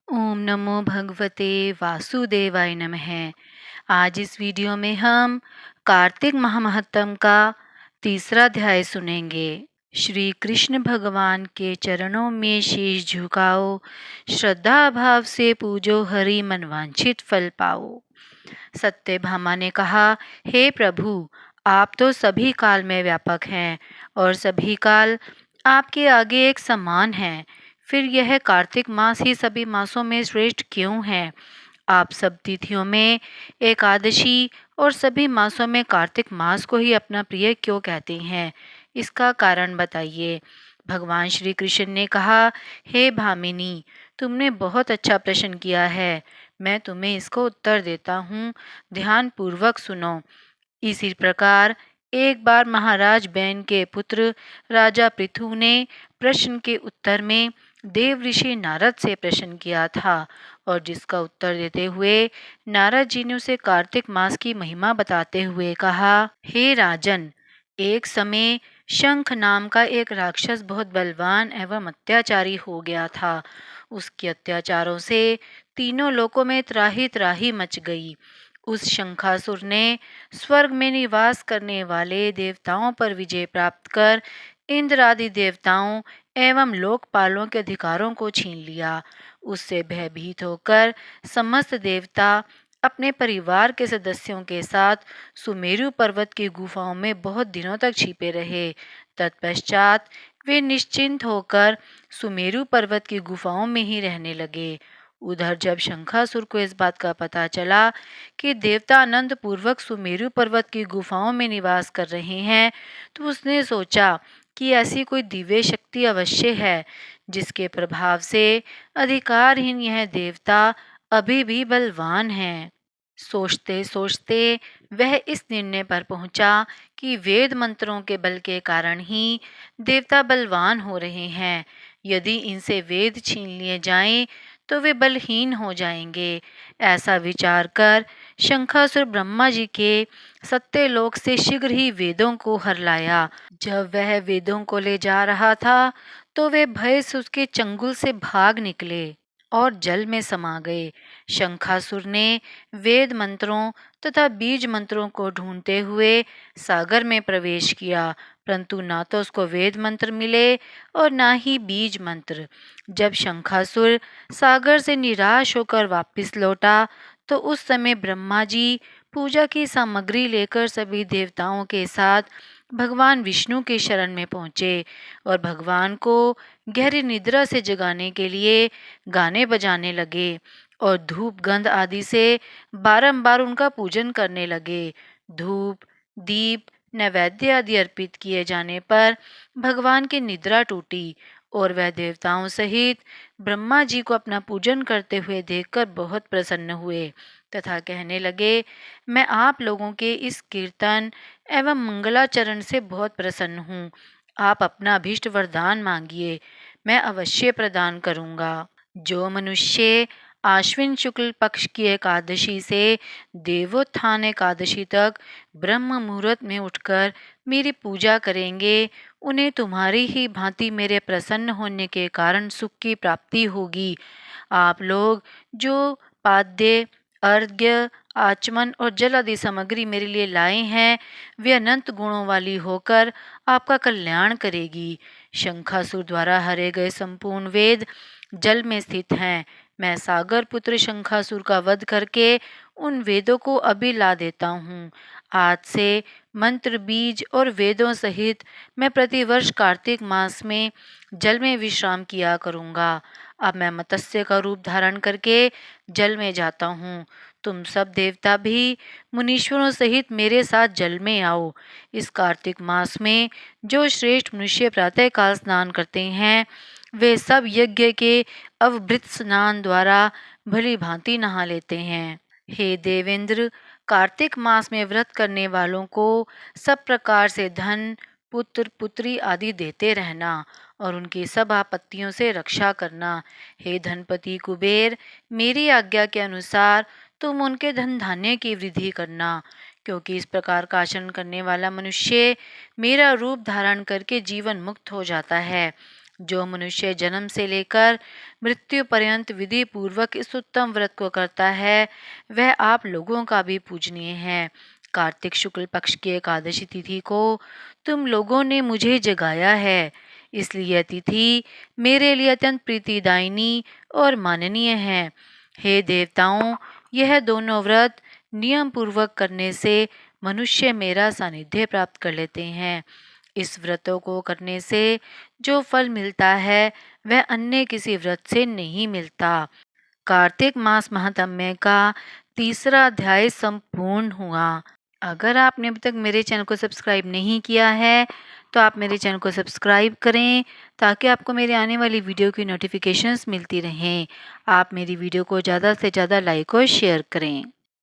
ओम नमो भगवते वासुदेवाय नमः। आज इस वीडियो में हम कार्तिक महामहत्म का तीसरा अध्याय सुनेंगे। श्री कृष्ण भगवान के चरणों में शीश झुकाओ, श्रद्धा भाव से पूजो हरि, मनवांछित फल पाओ। सत्यभामा ने कहा, हे प्रभु, आप तो सभी काल में व्यापक हैं और सभी काल आपके आगे एक समान है। फिर यह कार्तिक मास ही सभी मासों में श्रेष्ठ क्यों है? आप सब तिथियों में एकादशी और सभी मासों में कार्तिक मास को ही अपना प्रिय क्यों कहते हैं? इसका कारण बताइए। भगवान श्री कृष्ण ने कहा, हे भामिनी, तुमने बहुत अच्छा प्रश्न किया है। मैं तुम्हें इसको उत्तर देता हूँ, ध्यान पूर्वक सुनो। इसी प्रकार एक बार महाराज बैन के पुत्र राजा पृथु ने प्रश्न के उत्तर में देव ऋषि नारद से प्रश्न किया था, और जिसका उत्तर देते हुए नारद जी ने उसे कार्तिक मास की महिमा बताते हुए कहा, हे राजन, एक समय शंख नाम का एक राक्षस बहुत बलवान एवं अत्याचारी हो गया था। उसके अत्याचारों से तीनों लोकों में त्राही त्राही मच गई। उस शंखासुर ने स्वर्ग में निवास करने वाले देवताओं पर विजय प्राप्त कर इंद्र आदि देवताओं एवं लोकपालों के अधिकारों को छीन लिया। उससे भयभीत होकर समस्त देवता अपने परिवार के सदस्यों के साथ सुमेरु पर्वत की गुफाओं में बहुत दिनों तक छिपे रहे। तत्पश्चात वे निश्चिंत होकर सुमेरु पर्वत की गुफाओं में ही रहने लगे। उधर जब शंखासुर को इस बात का पता चला कि देवता आनंद पूर्वक सुमेरु पर्वत की गुफाओं में निवास कर रहे हैं, तो उसने सोचा कि ऐसी कोई दिव्य शक्ति अवश्य है जिसके प्रभाव से अधिकारहीन यह देवता अभी भी बलवान है। सोचते सोचते वह इस निर्णय पर पहुंचा कि वेद मंत्रों के बल के कारण ही देवता बलवान हो रहे हैं। यदि इनसे वेद छीन लिए जाएं तो वे बलहीन हो जाएंगे। ऐसा विचार कर शंखासुर ब्रह्मा जी के सत्यलोक से शीघ्र ही वेदों को हर लाया। जब वह वेदों को ले जा रहा था तो वे भय से उसके चंगुल से भाग निकले और जल में समा गए। शंखासुर ने वेद मंत्रों तथा बीज मंत्रों को ढूंढते हुए सागर में प्रवेश किया, परंतु ना तो उसको वेद मंत्र मिले और ना ही बीज मंत्र। जब शंखासुर सागर से निराश होकर वापस लौटा तो उस समय ब्रह्मा जी पूजा की सामग्री लेकर सभी देवताओं के साथ भगवान विष्णु के शरण में पहुंचे और भगवान को गहरी निद्रा से जगाने के लिए गाने बजाने लगे और धूप गंध आदि से बारंबार उनका पूजन करने लगे। धूप, दीप, नैवेद्य आदि अर्पित किए जाने पर भगवान की निद्रा टूटी और वह देवताओं सहित ब्रह्मा जी को अपना पूजन करते हुए देखकर बहुत प्रसन्न हुए तथा कहने लगे, मैं आप लोगों के इस कीर्तन एवं मंगलाचरण से बहुत प्रसन्न हूँ। आप अपना अभीष्ट वरदान मांगिए, मैं अवश्य प्रदान करूँगा। जो मनुष्य आश्विन शुक्ल पक्ष की एकादशी से देवोत्थान एकादशी तक ब्रह्म मुहूर्त में उठकर मेरी पूजा करेंगे, उन्हें तुम्हारी ही भांति मेरे प्रसन्न होने के कारण सुख की प्राप्ति होगी। आप लोग जो पाद्य, अर्घ्य, आचमन और जल आदि सामग्री मेरे लिए लाए हैं, वे अनंत गुणों वाली होकर आपका कल्याण करेगी। शंखासुर द्वारा हरे गए संपूर्ण वेद जल में स्थित हैं। मैं सागर पुत्र शंखासुर का वध करके उन वेदों को अभी ला देता हूँ। आज से मंत्र, बीज और वेदों सहित मैं प्रतिवर्ष कार्तिक मास में जल में विश्राम किया करूँगा। अब मैं मत्स्य का रूप धारण करके जल में जाता हूँ। तुम सब देवता भी मुनीश्वरों सहित मेरे साथ जल में आओ। इस कार्तिक मास में जो श्रेष्ठ मनुष्य प्रातः काल स्नान करते हैं, वे सब यज्ञ के अवभृत स्नान द्वारा भली भांति नहा लेते हैं। हे देवेंद्र, कार्तिक मास में व्रत करने वालों को सब प्रकार से धन, पुत्र, पुत्री आदि देते रहना और उनकी सब आपत्तियों से रक्षा करना। हे धनपति कुबेर, मेरी आज्ञा के अनुसार तुम उनके धन धान्य की वृद्धि करना, क्योंकि इस प्रकार का आचरण करने वाला मनुष्य मेरा रूप धारण करके जीवन मुक्त हो जाता है। जो मनुष्य जन्म से लेकर मृत्यु पर्यंत विधि पूर्वक इस उत्तम व्रत को करता है, वह आप लोगों का भी पूजनीय है। कार्तिक शुक्ल पक्ष की एकादशी तिथि को तुम लोगों ने मुझे जगाया है, इसलिए यह तिथि मेरे लिए अत्यंत प्रीतिदायिनी और माननीय है। हे देवताओं, यह दोनों व्रत नियम पूर्वक करने से मनुष्य मेरा सानिध्य प्राप्त कर लेते हैं। इस व्रतों को करने से जो फल मिलता है वह अन्य किसी व्रत से नहीं मिलता। कार्तिक मास महात्म्य का तीसरा अध्याय संपूर्ण हुआ। अगर आपने अभी तक मेरे चैनल को सब्सक्राइब नहीं किया है तो आप मेरे चैनल को सब्सक्राइब करें ताकि आपको मेरे आने वाली वीडियो की नोटिफिकेशंस मिलती रहें। आप मेरी वीडियो को ज़्यादा से ज़्यादा लाइक और शेयर करें।